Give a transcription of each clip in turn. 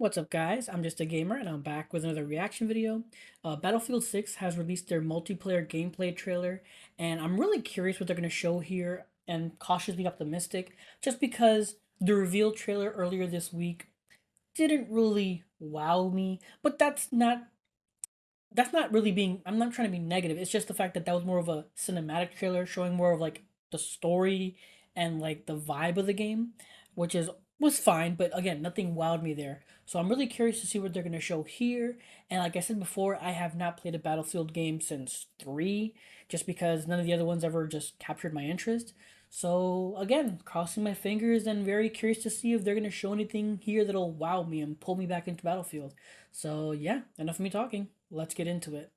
What's up, guys? I'm just a gamer, and I'm back with another reaction video. Battlefield 6 has released their multiplayer gameplay trailer, and I'm really curious what they're going to show here and cautiously optimistic, just because the reveal trailer earlier this week didn't really wow me, but that's not really being, I'm not trying to be negative. It's just the fact that that was more of a cinematic trailer showing more of like the story and like the vibe of the game, which is was fine, but again, nothing wowed me there. So I'm really curious to see what they're going to show here. And like I said before, I have not played a Battlefield game since 3, just because none of the other ones ever just captured my interest. So again, crossing my fingers and very curious to see if they're going to show anything here that'll wow me and pull me back into Battlefield. So yeah, enough of me talking. Let's get into it.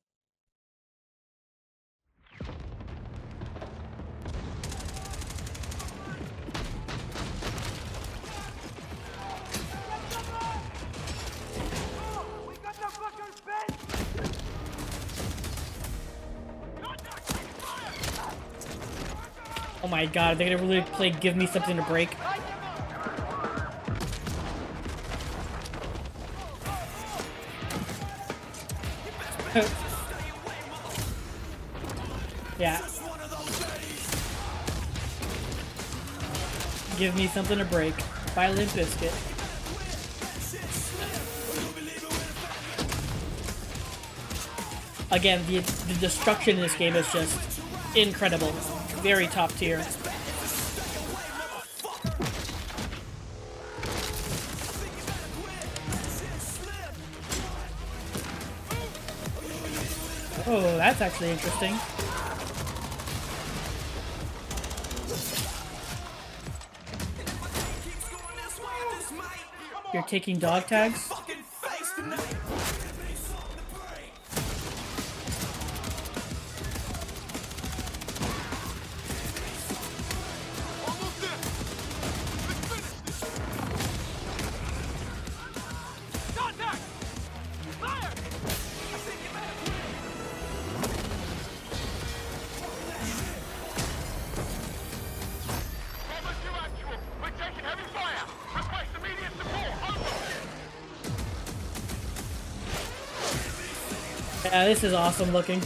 Oh my god, they're gonna really play Give Me Something to Break. Yeah. Give Me Something to Break by Limp Bizkit. Again, the destruction in this game is just incredible. Very top tier. Oh, that's actually interesting. You're taking dog tags? Yeah, this is awesome looking.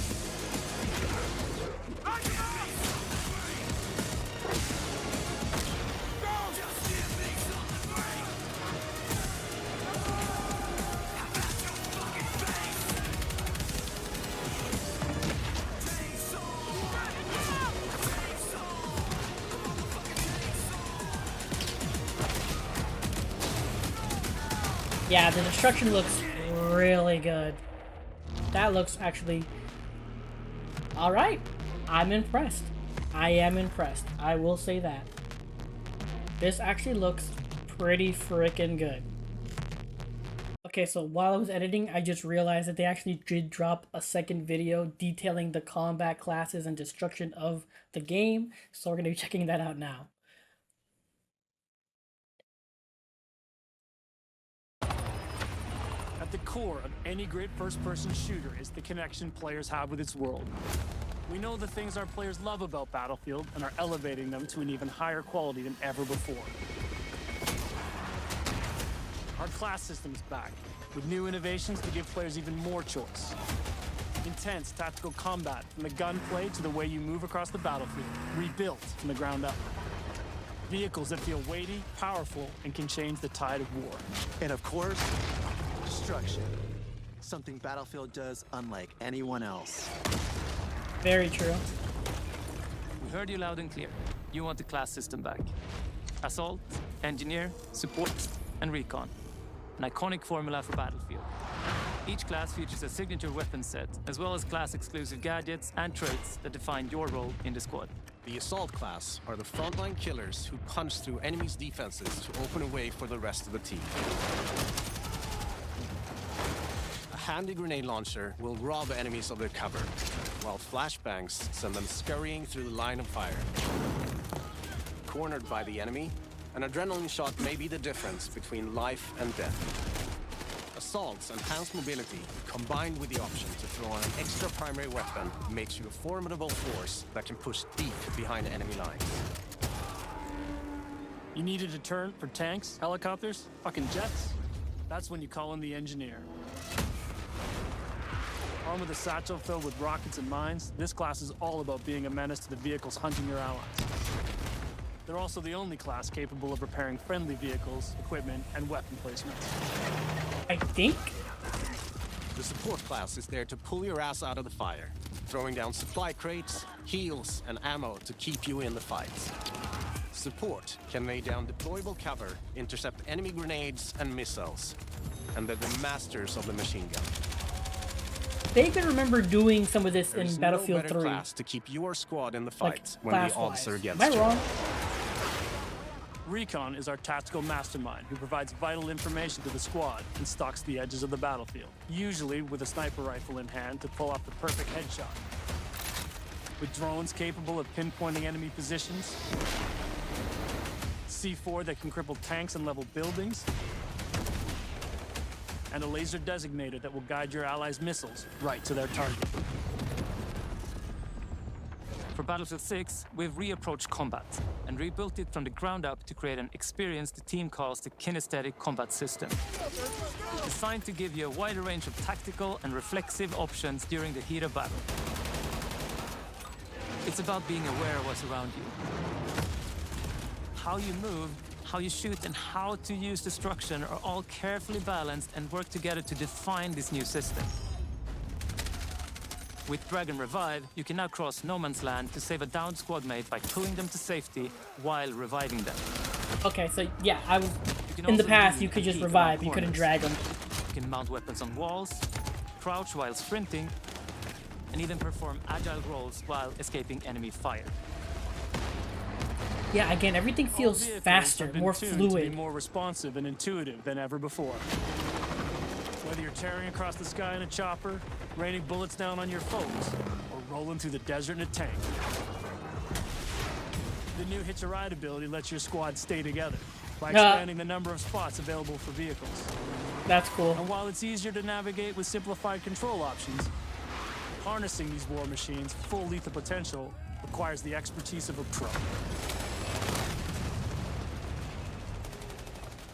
Yeah, the destruction looks really good. That looks actually alright. I'm impressed. I am impressed. I will say that. This actually looks pretty freaking good. Okay, so while I was editing, I just realized that they actually did drop a second video detailing the combat classes and destruction of the game, so we're going to be checking that out now. At the core of any great first-person shooter is the connection players have with its world. We know the things our players love about Battlefield and are elevating them to an even higher quality than ever before. Our class system's back, with new innovations to give players even more choice. Intense tactical combat, from the gunplay to the way you move across the battlefield, rebuilt from the ground up. Vehicles that feel weighty, powerful, and can change the tide of war. And of course, destruction. Something Battlefield does unlike anyone else. Very true. We heard you loud and clear. You want the class system back. Assault, Engineer, Support, and Recon. An iconic formula for Battlefield. Each class features a signature weapon set, as well as class-exclusive gadgets and traits that define your role in the squad. The Assault class are the frontline killers who punch through enemies' defenses to open a way for the rest of the team. A handy grenade launcher will rob enemies of their cover, while flashbangs send them scurrying through the line of fire. Cornered by the enemy, an adrenaline shot may be the difference between life and death. Assault's enhanced mobility, combined with the option to throw on an extra primary weapon, makes you a formidable force that can push deep behind enemy lines. You need a deterrent for tanks, helicopters, fucking jets? That's when you call in the engineer. Armed with a satchel filled with rockets and mines, this class is all about being a menace to the vehicles hunting your allies. They're also the only class capable of repairing friendly vehicles, equipment, and weapon placements. I think. The support class is there to pull your ass out of the fire, throwing down supply crates, heals, and ammo to keep you in the fights. Support can lay down deployable cover, intercept enemy grenades and missiles, and they're the masters of the machine gun. Vaguely remember doing some of this There in is Battlefield no better 3. class to keep your squad in the Like, fights when the odds class-wise. are against Am I you. wrong? Recon is our tactical mastermind who provides vital information to the squad and stalks the edges of the battlefield, usually with a sniper rifle in hand to pull off the perfect headshot. With drones capable of pinpointing enemy positions, C4 that can cripple tanks and level buildings, and a laser designator that will guide your allies' missiles right to their target. For Battlefield 6, we've reapproached combat and rebuilt it from the ground up to create an experience the team calls the Kinesthetic Combat System. Designed to give you a wider range of tactical and reflexive options during the heat of battle. It's about being aware of what's around you. How you move, how you shoot, and how to use destruction are all carefully balanced and work together to define this new system. With Dragon Revive, you can now cross no man's land to save a downed squad mate by pulling them to safety while reviving them. Okay, so yeah, I was You can in the also past. lean You could and just peek around revive. You couldn't corners. drag them. You can mount weapons on walls, crouch while sprinting, and even perform agile rolls while escaping enemy fire. Yeah, again, everything All feels vehicles faster, have been more tuned to be fluid. more responsive and intuitive than ever before. Whether you're tearing across the sky in a chopper, raining bullets down on your foes, or rolling through the desert in a tank. The new Hitch a Ride ability lets your squad stay together by expanding the number of spots available for vehicles. That's cool. And while it's easier to navigate with simplified control options, harnessing these war machines' full lethal potential requires the expertise of a pro.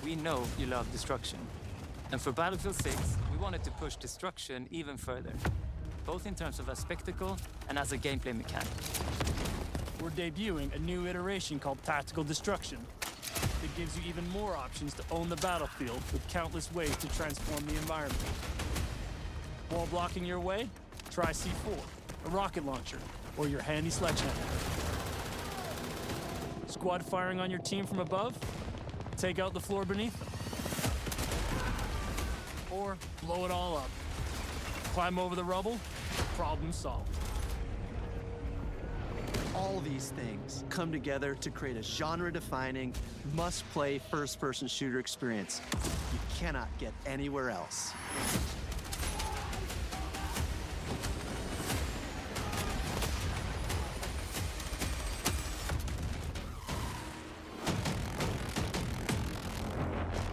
We know you love destruction. And for Battlefield 6, we wanted to push destruction even further, both in terms of a spectacle and as a gameplay mechanic. We're debuting a new iteration called Tactical Destruction that gives you even more options to own the battlefield with countless ways to transform the environment. Wall blocking your way? Try C4, a rocket launcher, or your handy sledgehammer. Squad firing on your team from above? Take out the floor beneath them. Or blow it all up. Climb over the rubble? Problem solved. All these things come together to create a genre-defining, must-play first-person shooter experience you cannot get anywhere else.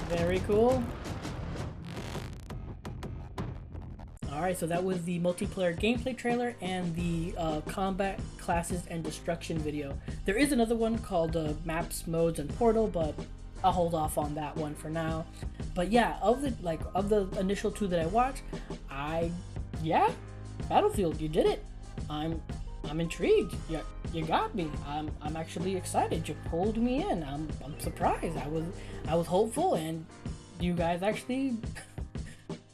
Very cool. Alright, so that was the multiplayer gameplay trailer and the combat classes and destruction video. There is another one called Maps, Modes, and Portal, but I'll hold off on that one for now. But yeah, of the initial two that I watched, Battlefield, you did it. I'm intrigued. You got me. I'm actually excited. You pulled me in. I'm surprised. I was hopeful, and you guys actually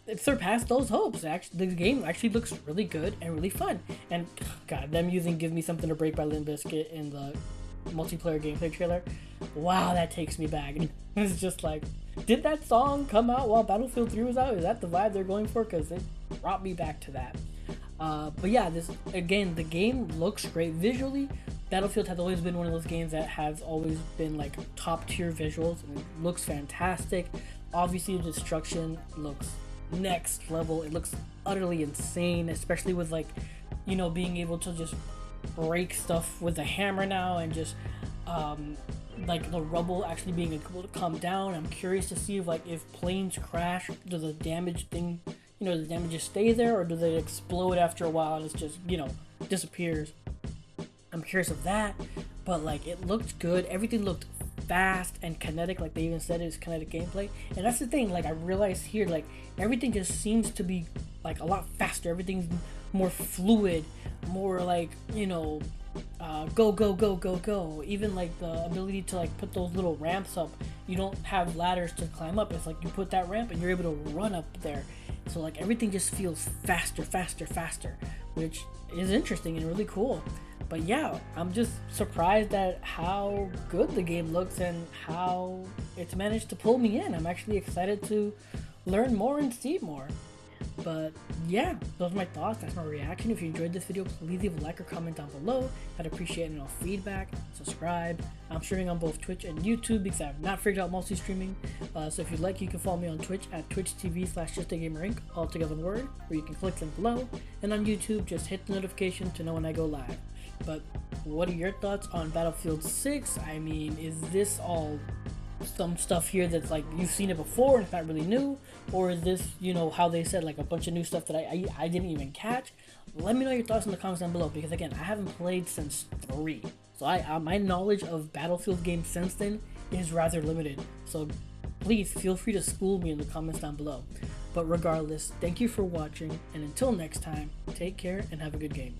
it surpassed those hopes. Actually, the game actually looks really good and really fun. And God, them using "Give Me Something to Break" by Limp Bizkit in the multiplayer gameplay trailer. Wow, that takes me back. It's just like, did that song come out while Battlefield 3 was out? Is that the vibe they're going for? Because it brought me back to that. But yeah, the game looks great visually. Battlefield has always been one of those games that has always been like top tier visuals, and it looks fantastic. Obviously, the destruction looks next level. It looks utterly insane, especially with being able to just break stuff with a hammer now, and just the rubble actually being able to come down. I'm curious to see if planes crash, do the damage damages stay there, or do they explode after a while and it's just disappears. I'm curious of that, but it looked good. Everything looked fast and kinetic, like they even said it's kinetic gameplay. And that's the thing, like I realized here, like everything just seems to be like a lot faster. Everything's more fluid, more like, you know, go go go go go. Even like the ability to like put those little ramps up, you don't have ladders to climb up. It's like you put that ramp and you're able to run up there. So like everything just feels faster, which is interesting and really cool. But yeah, I'm just surprised at how good the game looks and how it's managed to pull me in. I'm actually excited to learn more and see more. But yeah, those are my thoughts. That's my reaction. If you enjoyed this video, please leave a like or comment down below. I'd appreciate all feedback. Subscribe. I'm streaming on both Twitch and YouTube because I've not figured out mostly streaming. So if you'd like, you can follow me on Twitch at twitch.tv/JustAGamerInc, all together in word, or you can click the link below. And on YouTube, just hit the notification to know when I go live. But what are your thoughts on Battlefield 6? I mean, is this all some stuff here that's like you've seen it before and it's not really new, or is this, you know, how they said, like a bunch of new stuff that I didn't even catch? Let me know your thoughts in the comments down below, because again, I haven't played since 3, so my knowledge of Battlefield games since then is rather limited. So please feel free to school me in the comments down below. But regardless, thank you for watching, and until next time, take care and have a good game.